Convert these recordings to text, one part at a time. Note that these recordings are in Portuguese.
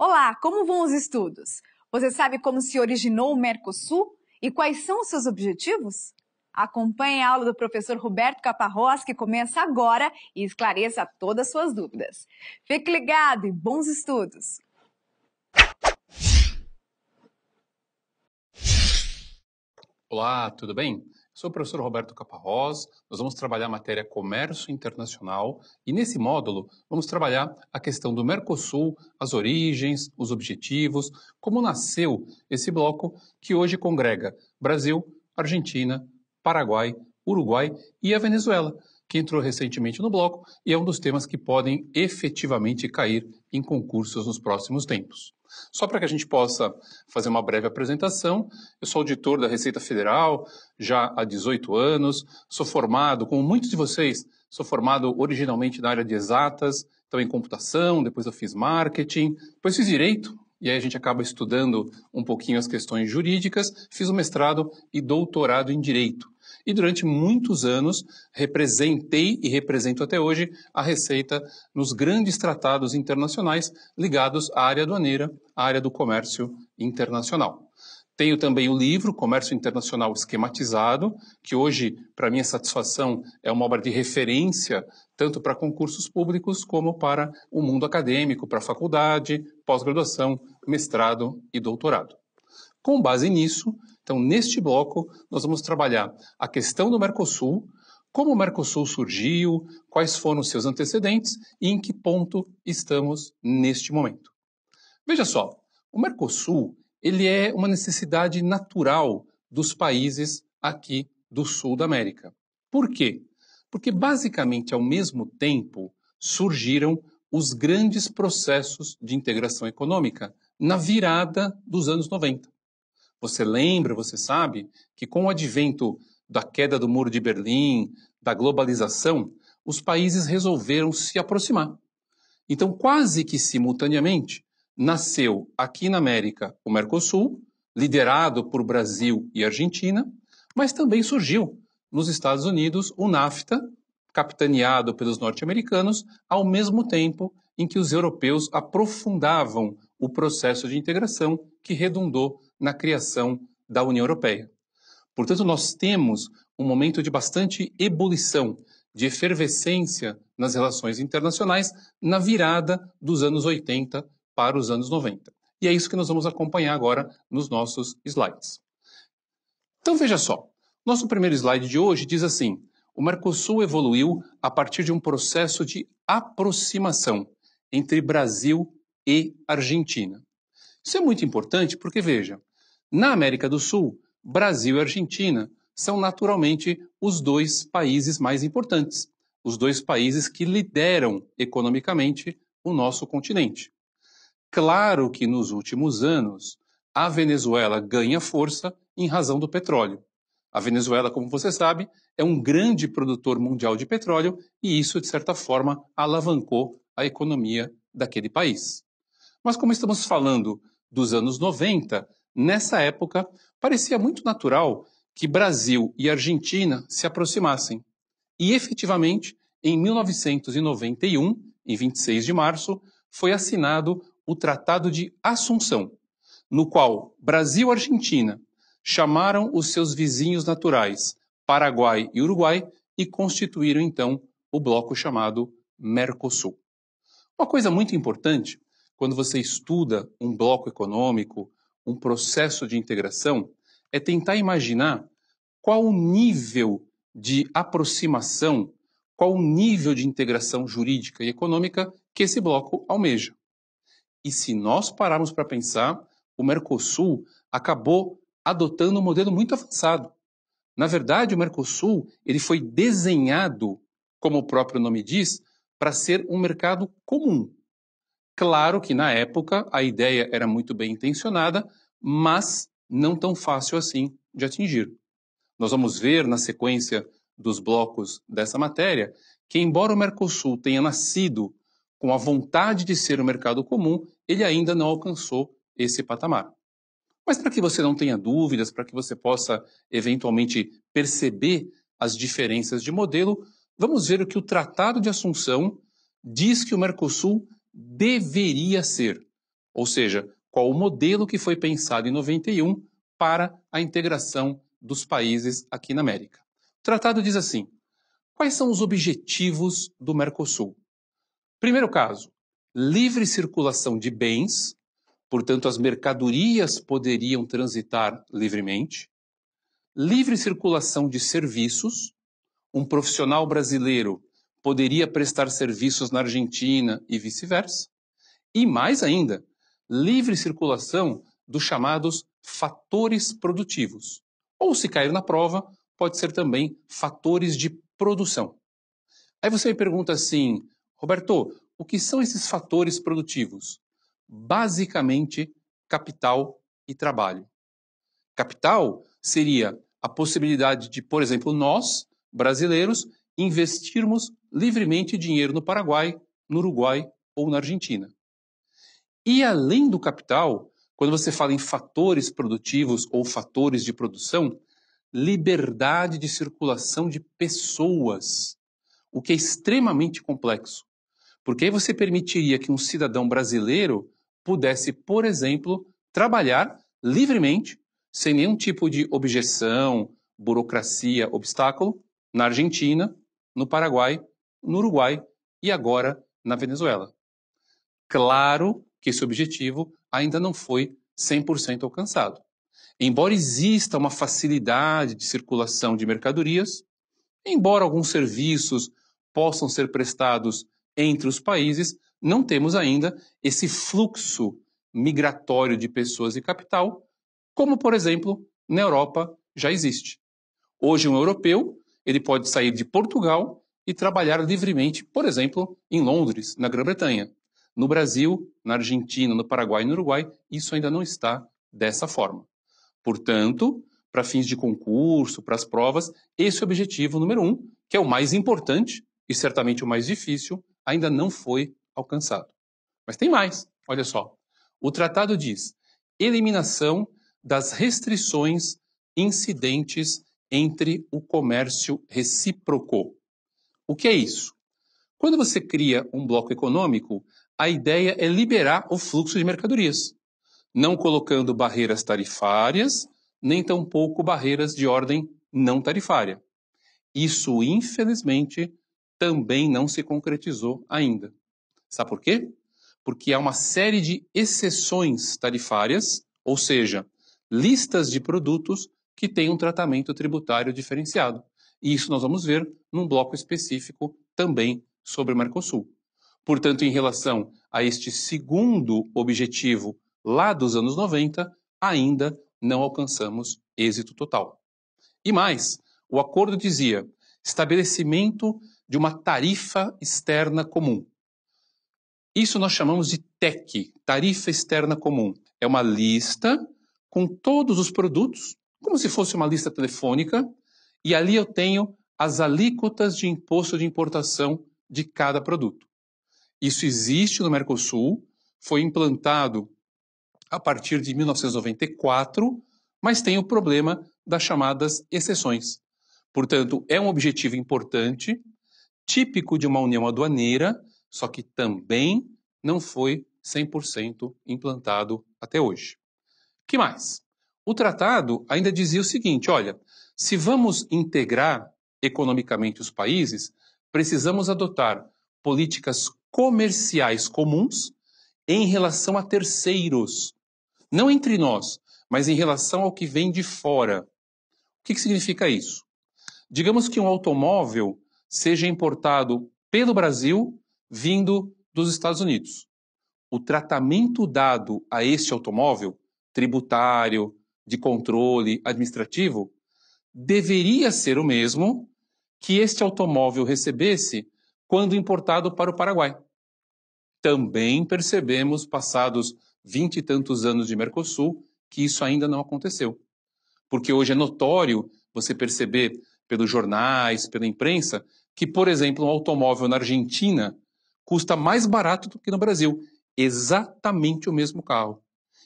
Olá, como vão os estudos? Você sabe como se originou o Mercosul e quais são os seus objetivos? Acompanhe a aula do professor Roberto Caparrós, que começa agora, e esclareça todas as suas dúvidas. Fique ligado e bons estudos! Olá, tudo bem? Sou o professor Roberto Caparrós, nós vamos trabalhar a matéria Comércio Internacional e nesse módulo vamos trabalhar a questão do Mercosul, as origens, os objetivos, como nasceu esse bloco que hoje congrega Brasil, Argentina, Paraguai, Uruguai e a Venezuela, que entrou recentemente no bloco e é um dos temas que podem efetivamente cair em concursos nos próximos tempos. Só para que a gente possa fazer uma breve apresentação, eu sou auditor da Receita Federal já há 18 anos, sou formado, como muitos de vocês, sou formado originalmente na área de exatas, então em computação, depois eu fiz marketing, depois fiz direito, e aí a gente acaba estudando um pouquinho as questões jurídicas, fiz um mestrado e doutorado em direito. E durante muitos anos representei e represento até hoje a Receita nos grandes tratados internacionais ligados à área aduaneira, à área do comércio internacional. Tenho também o livro Comércio Internacional Esquematizado, que hoje, para minha satisfação, é uma obra de referência tanto para concursos públicos como para o mundo acadêmico, para faculdade, pós-graduação, mestrado e doutorado. Com base nisso, então, neste bloco, nós vamos trabalhar a questão do Mercosul, como o Mercosul surgiu, quais foram os seus antecedentes e em que ponto estamos neste momento. Veja só, o Mercosul ele é uma necessidade natural dos países aqui do sul da América. Por quê? Porque, basicamente, ao mesmo tempo, surgiram os grandes processos de integração econômica na virada dos anos 90. Você lembra, você sabe, que com o advento da queda do Muro de Berlim, da globalização, os países resolveram se aproximar. Então, quase que simultaneamente, nasceu aqui na América o Mercosul, liderado por Brasil e Argentina, mas também surgiu nos Estados Unidos o NAFTA, capitaneado pelos norte-americanos, ao mesmo tempo em que os europeus aprofundavam o processo de integração que redundou na criação da União Europeia. Portanto, nós temos um momento de bastante ebulição, de efervescência nas relações internacionais na virada dos anos 80 para os anos 90. E é isso que nós vamos acompanhar agora nos nossos slides. Então veja só, nosso primeiro slide de hoje diz assim: o Mercosul evoluiu a partir de um processo de aproximação entre Brasil e Argentina. Isso é muito importante porque, veja, na América do Sul, Brasil e Argentina são naturalmente os dois países mais importantes, os dois países que lideram economicamente o nosso continente. Claro que nos últimos anos, a Venezuela ganha força em razão do petróleo. A Venezuela, como você sabe, é um grande produtor mundial de petróleo e isso, de certa forma, alavancou a economia daquele país. Mas como estamos falando dos anos 90, nessa época parecia muito natural que Brasil e Argentina se aproximassem. E efetivamente, em 1991, em 26 de março, foi assinado o Tratado de Assunção, no qual Brasil e Argentina chamaram os seus vizinhos naturais, Paraguai e Uruguai, e constituíram então o bloco chamado Mercosul. Uma coisa muito importante, quando você estuda um bloco econômico, um processo de integração, é tentar imaginar qual o nível de aproximação, qual o nível de integração jurídica e econômica que esse bloco almeja. E se nós pararmos para pensar, o Mercosul acabou adotando um modelo muito avançado. Na verdade, o Mercosul ele foi desenhado, como o próprio nome diz, para ser um mercado comum. Claro que na época a ideia era muito bem intencionada, mas não tão fácil assim de atingir. Nós vamos ver na sequência dos blocos dessa matéria que, embora o Mercosul tenha nascido com a vontade de ser um mercado comum, ele ainda não alcançou esse patamar. Mas para que você não tenha dúvidas, para que você possa eventualmente perceber as diferenças de modelo, vamos ver o que o Tratado de Assunção diz que o Mercosul deveria ser. ou seja, qual o modelo que foi pensado em 91 para a integração dos países aqui na América. O tratado diz assim: quais são os objetivos do Mercosul? Primeiro caso, livre circulação de bens, portanto as mercadorias poderiam transitar livremente. Livre circulação de serviços, um profissional brasileiro poderia prestar serviços na Argentina e vice-versa. E mais ainda, livre circulação dos chamados fatores produtivos. Ou, se cair na prova, pode ser também fatores de produção. Aí você me pergunta assim, Roberto, o que são esses fatores produtivos? Basicamente, capital e trabalho. Capital seria a possibilidade de, por exemplo, nós, brasileiros, investirmos livremente dinheiro no Paraguai, no Uruguai ou na Argentina. E além do capital, quando você fala em fatores produtivos ou fatores de produção, liberdade de circulação de pessoas, o que é extremamente complexo. Porque aí você permitiria que um cidadão brasileiro pudesse, por exemplo, trabalhar livremente, sem nenhum tipo de objeção, burocracia, obstáculo, na Argentina, no Paraguai, no Uruguai e agora na Venezuela. Claro que esse objetivo ainda não foi 100% alcançado. Embora exista uma facilidade de circulação de mercadorias, embora alguns serviços possam ser prestados entre os países, não temos ainda esse fluxo migratório de pessoas e capital, como, por exemplo, na Europa já existe. Hoje, um europeu ele pode sair de Portugal e trabalhar livremente, por exemplo, em Londres, na Grã-Bretanha. No Brasil, na Argentina, no Paraguai e no Uruguai, isso ainda não está dessa forma. Portanto, para fins de concurso, para as provas, esse é o objetivo número 1, que é o mais importante e certamente o mais difícil, ainda não foi alcançado. Mas tem mais, olha só. O tratado diz eliminação das restrições incidentes entre o comércio recíproco. O que é isso? Quando você cria um bloco econômico, a ideia é liberar o fluxo de mercadorias, não colocando barreiras tarifárias, nem tampouco barreiras de ordem não tarifária. Isso, infelizmente, também não se concretizou ainda. Sabe por quê? Porque há uma série de exceções tarifárias, ou seja, listas de produtos que têm um tratamento tributário diferenciado. E isso nós vamos ver num bloco específico também sobre o Mercosul. Portanto, em relação a este segundo objetivo lá dos anos 90, ainda não alcançamos êxito total. E mais, o acordo dizia estabelecimento de uma tarifa externa comum. Isso nós chamamos de TEC, Tarifa Externa Comum. É uma lista com todos os produtos, como se fosse uma lista telefônica, e ali eu tenho as alíquotas de imposto de importação de cada produto. Isso existe no Mercosul, foi implantado a partir de 1994, mas tem o problema das chamadas exceções. Portanto, é um objetivo importante, típico de uma união aduaneira, só que também não foi 100% implantado até hoje. Que mais? O tratado ainda dizia o seguinte, olha, se vamos integrar economicamente os países, precisamos adotar políticas comerciais comuns em relação a terceiros, não entre nós, mas em relação ao que vem de fora. O que significa isso? Digamos que um automóvel seja importado pelo Brasil vindo dos Estados Unidos. O tratamento dado a este automóvel, tributário, de controle administrativo, deveria ser o mesmo que este automóvel recebesse quando importado para o Paraguai. Também percebemos, passados 20 e tantos anos de Mercosul, que isso ainda não aconteceu. Porque hoje é notório você perceber pelos jornais, pela imprensa, que, por exemplo, um automóvel na Argentina custa mais barato do que no Brasil. Exatamente o mesmo carro.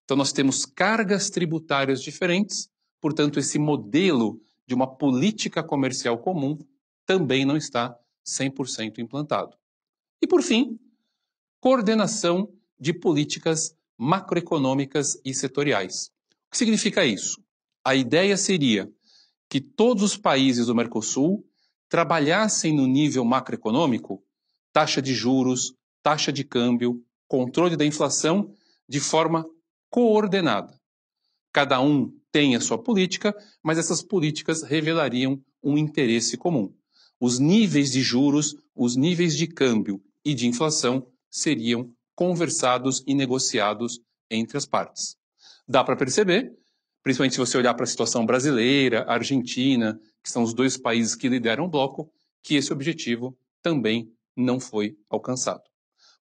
Então nós temos cargas tributárias diferentes, portanto esse modelo de uma política comercial comum também não está 100% implantado. E por fim, coordenação de políticas macroeconômicas e setoriais. O que significa isso? A ideia seria que todos os países do Mercosul trabalhassem no nível macroeconômico, taxa de juros, taxa de câmbio, controle da inflação, de forma coordenada. Cada um tem a sua política, mas essas políticas revelariam um interesse comum. Os níveis de juros, os níveis de câmbio e de inflação seriam conversados e negociados entre as partes. Dá para perceber, principalmente se você olhar para a situação brasileira, argentina, que são os dois países que lideram o bloco, que esse objetivo também não foi alcançado.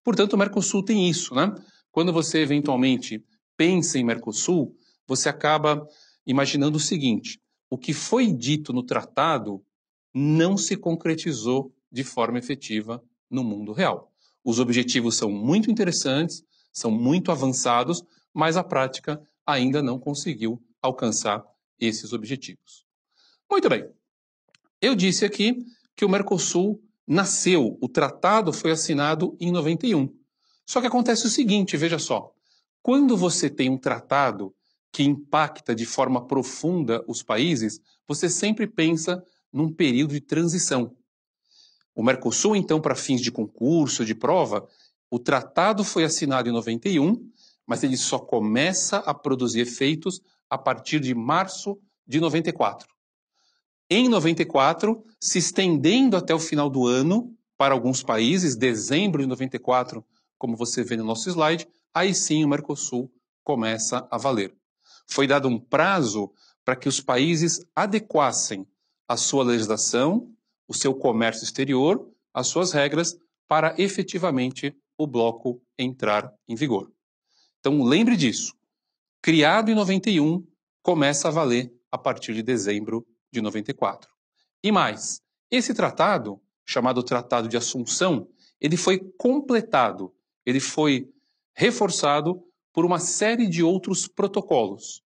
Portanto, o Mercosul tem isso, né? Quando você eventualmente pensa em Mercosul, você acaba imaginando o seguinte: o que foi dito no tratado não se concretizou de forma efetiva no mundo real. Os objetivos são muito interessantes, são muito avançados, mas a prática ainda não conseguiu alcançar esses objetivos. Muito bem. Eu disse aqui que o Mercosul nasceu, o tratado foi assinado em 91. Só que acontece o seguinte, veja só. Quando você tem um tratado que impacta de forma profunda os países, você sempre pensa num período de transição. O Mercosul, então, para fins de concurso, de prova, o tratado foi assinado em 91, mas ele só começa a produzir efeitos a partir de março de 94. Em 94, se estendendo até o final do ano, para alguns países, dezembro de 94, como você vê no nosso slide, aí sim o Mercosul começa a valer. Foi dado um prazo para que os países adequassem a sua legislação, o seu comércio exterior, as suas regras, para efetivamente o bloco entrar em vigor. Então lembre disso. Criado em 91, começa a valer a partir de dezembro de 94. E mais, esse tratado, chamado Tratado de Assunção, ele foi completado, ele foi reforçado por uma série de outros protocolos.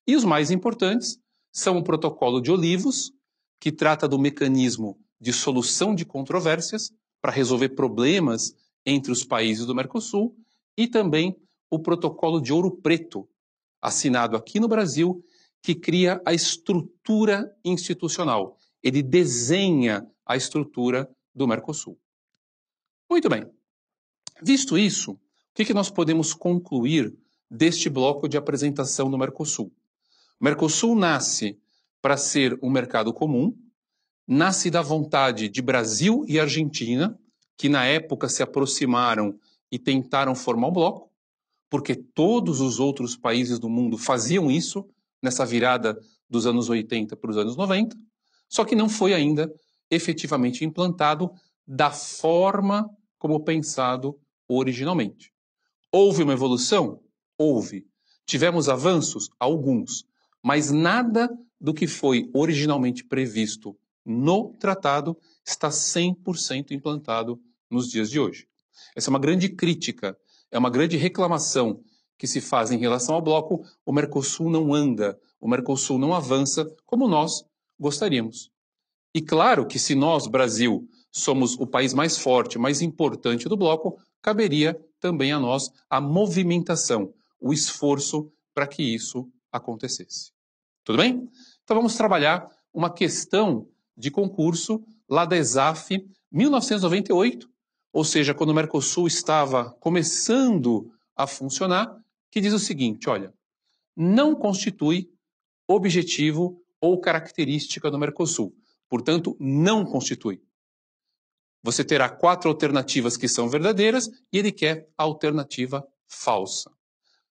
E os mais importantes são o Protocolo de Olivos, que trata do mecanismo de solução de controvérsias para resolver problemas entre os países do Mercosul, e também o Protocolo de Ouro Preto, assinado aqui no Brasil, que cria a estrutura institucional. Ele desenha a estrutura do Mercosul. Muito bem. Visto isso, o que nós podemos concluir deste bloco de apresentação do Mercosul? O Mercosul nasce para ser um mercado comum, nasce da vontade de Brasil e Argentina, que na época se aproximaram e tentaram formar um bloco, porque todos os outros países do mundo faziam isso nessa virada dos anos 80 para os anos 90, só que não foi ainda efetivamente implantado da forma como pensado originalmente. Houve uma evolução? Houve. Tivemos avanços? Alguns. Mas nada do que foi originalmente previsto no tratado está 100% implantado nos dias de hoje. Essa é uma grande crítica, é uma grande reclamação que se faz em relação ao bloco. O Mercosul não anda, o Mercosul não avança como nós gostaríamos. E claro que se nós, Brasil, somos o país mais forte, mais importante do bloco, caberia também a nós a movimentação, o esforço para que isso acontecesse. Tudo bem? Então vamos trabalhar uma questão de concurso lá da ESAF 1998, ou seja, quando o Mercosul estava começando a funcionar, que diz o seguinte, olha, não constitui objetivo ou característica do Mercosul. Portanto, não constitui. Você terá 4 alternativas que são verdadeiras e ele quer a alternativa falsa.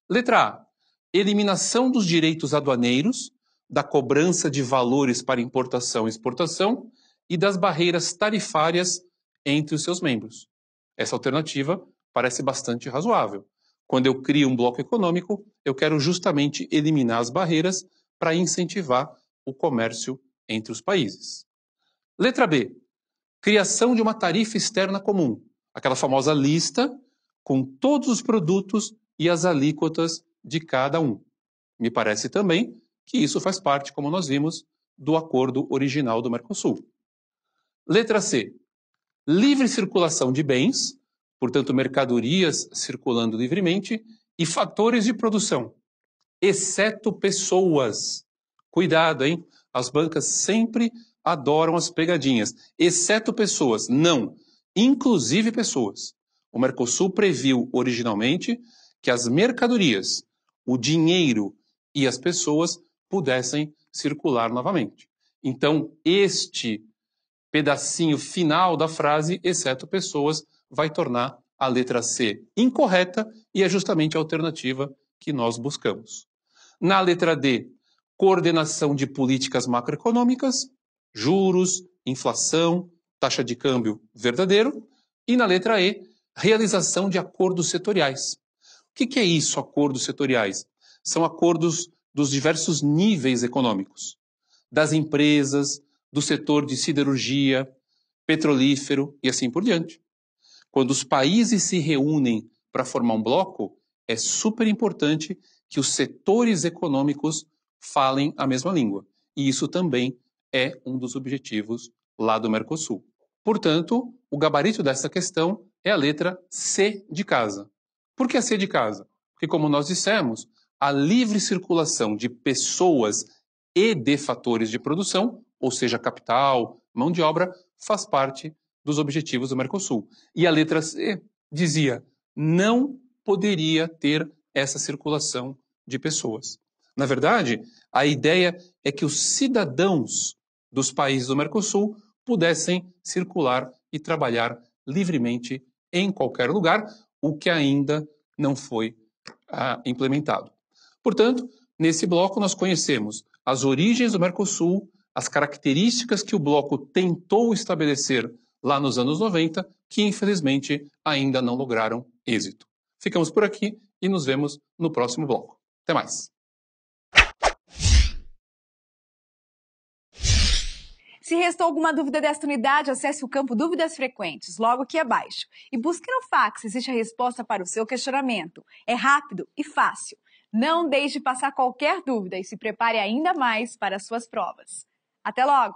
Letra A. Eliminação dos direitos aduaneiros, da cobrança de valores para importação e exportação e das barreiras tarifárias entre os seus membros. Essa alternativa parece bastante razoável. Quando eu crio um bloco econômico, eu quero justamente eliminar as barreiras para incentivar o comércio entre os países. Letra B. Criação de uma tarifa externa comum, aquela famosa lista com todos os produtos e as alíquotas de cada um. Me parece também que isso faz parte, como nós vimos, do acordo original do Mercosul. Letra C. Livre circulação de bens, portanto, mercadorias circulando livremente, e fatores de produção, exceto pessoas. Cuidado, hein? As bancas sempre adoram as pegadinhas. Exceto pessoas. Não. Inclusive pessoas. O Mercosul previu originalmente que as mercadorias, o dinheiro e as pessoas pudessem circular novamente. Então, este pedacinho final da frase, exceto pessoas, vai tornar a letra C incorreta e é justamente a alternativa que nós buscamos. Na letra D, coordenação de políticas macroeconômicas, juros, inflação, taxa de câmbio verdadeiro. E na letra E, realização de acordos setoriais. O que é isso, acordos setoriais? São acordos dos diversos níveis econômicos, das empresas, do setor de siderurgia, petrolífero e assim por diante. Quando os países se reúnem para formar um bloco, é super importante que os setores econômicos falem a mesma língua. E isso também é um dos objetivos lá do Mercosul. Portanto, o gabarito dessa questão é a letra C de casa. Por que a C de casa? Porque, como nós dissemos, a livre circulação de pessoas e de fatores de produção, ou seja, capital, mão de obra, faz parte dos objetivos do Mercosul. E a letra C dizia, não poderia ter essa circulação de pessoas. Na verdade, a ideia é que os cidadãos dos países do Mercosul pudessem circular e trabalhar livremente em qualquer lugar, o que ainda não foi implementado. Portanto, nesse bloco nós conhecemos as origens do Mercosul, as características que o bloco tentou estabelecer lá nos anos 90, que infelizmente ainda não lograram êxito. Ficamos por aqui e nos vemos no próximo bloco. Até mais! Se restou alguma dúvida desta unidade, acesse o campo Dúvidas Frequentes, logo aqui abaixo. E busque no fax, existe a resposta para o seu questionamento. É rápido e fácil. Não deixe passar qualquer dúvida e se prepare ainda mais para as suas provas. Até logo!